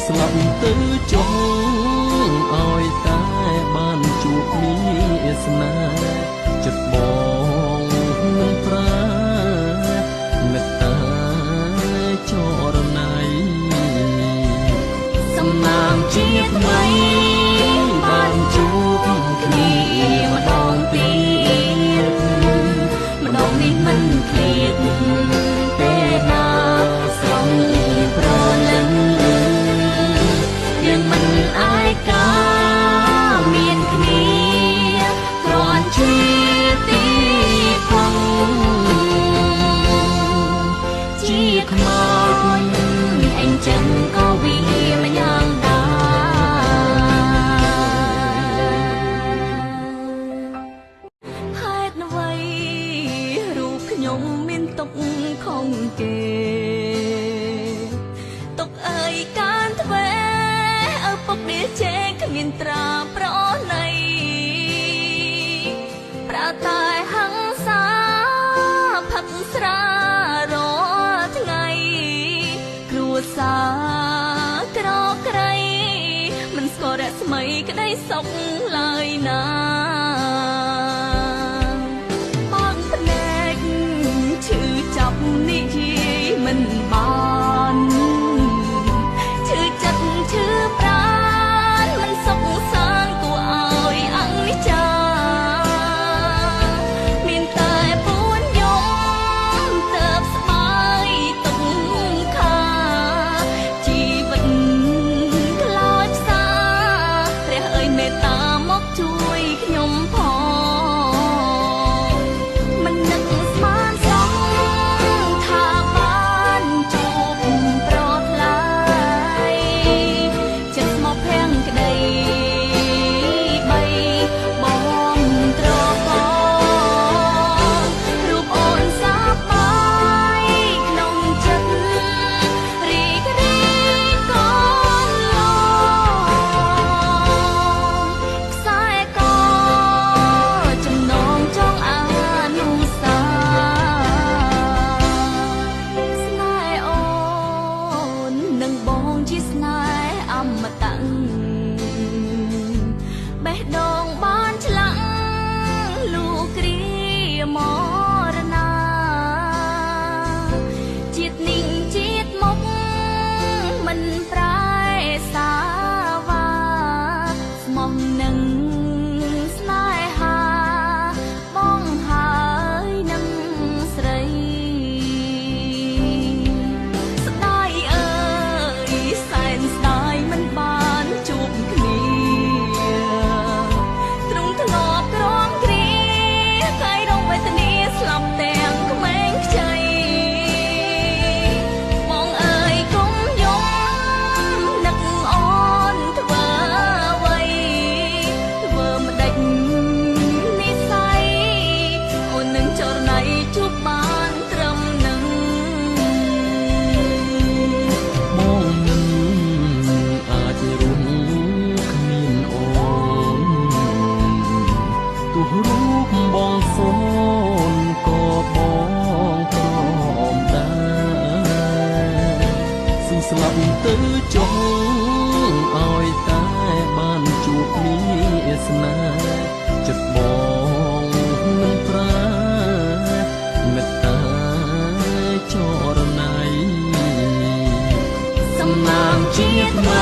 ស្លាប់ទៅចុះឲ្យតែបានជួបមានស្នេហ៍ចិត្តបងនឹងប្រាមេត្តាចរណៃសំណាងជាថ្មីបានជួបគ្នាម្ដងទៀតម្ដងនេះមិនឃ្លាតទេណាស្រងប្រលឹងយើងមិនអាយកាមានគ្នាគ្រាន់ជាទីផងជាខ្មោចអញ្ចឹងក៏វាមិនយ៉ាងដែរហេតុអ្វីរូបខ្ញុំមានទុកខំគេទុកអើយកានទ្វេឪពុកនេះជេរគ្មានត្រាប្រណីប្រាតែហឹង្សាផឹកស្រារាល់ថ្ងៃគ្រួសារក្រក្រៃមិនស្គាល់រស្មីក្តីសុខឡើយណាបងភ្នែកឈឺចាប់និយាយមិនបានឈឺចិត្តឈឺប្រាណមិនសុខសាន្តគួរឲ្យអនិច្ចាមានតែពួនយំទៅស្បាយទុកខាជីវិតខ្លោចផ្សាព្រះអើយមេត្តាមកជួយខ្ញុំផងមិននឹកស្មានសោះថាបានជួបប្រថ្លៃចិត្តស្មោះភាំងក្តីបីបងត្រករូបអូនសាបបាយក្នុងចិត្តរីករាយកូនឡខ្សែកចំណងចង់អនុសាស្នេហ៍អូននឹងបងជាស្នេហ៍អមតៈបេះដូងបានឆ្លាក់លូគ្រាមរណាជាតិនេះជាតិមុខមិនប្រែសាវាស្មោះនឹងស្នេហាបងហើយនឹងស្រីស្ដាយអើយសែនស្ដាយមិនបានជួបគ្នាទ្រង់ធ្លាប់ក្រំគ្រាកាយរងវេទនាស្លាប់ទាំងក្មេងខ្ចីបងអើយកុំយំនឹកអូនធ្វើអ្វីធ្វើម្ដេចនិស្ស័យអូននឹងចរណៃជួបបានត្រឹមនឹងបងនឹងអាចរស់គ្មានអូនទោះរូបបងសូនក៏បងព្រមដែរសុំស្លាប់ទៅចុះឲ្យតែបានជួបមានស្នេហ៍ចិត្តបងនឹងប្រាមេត្តាចរណៃសំណាងជាថ្មី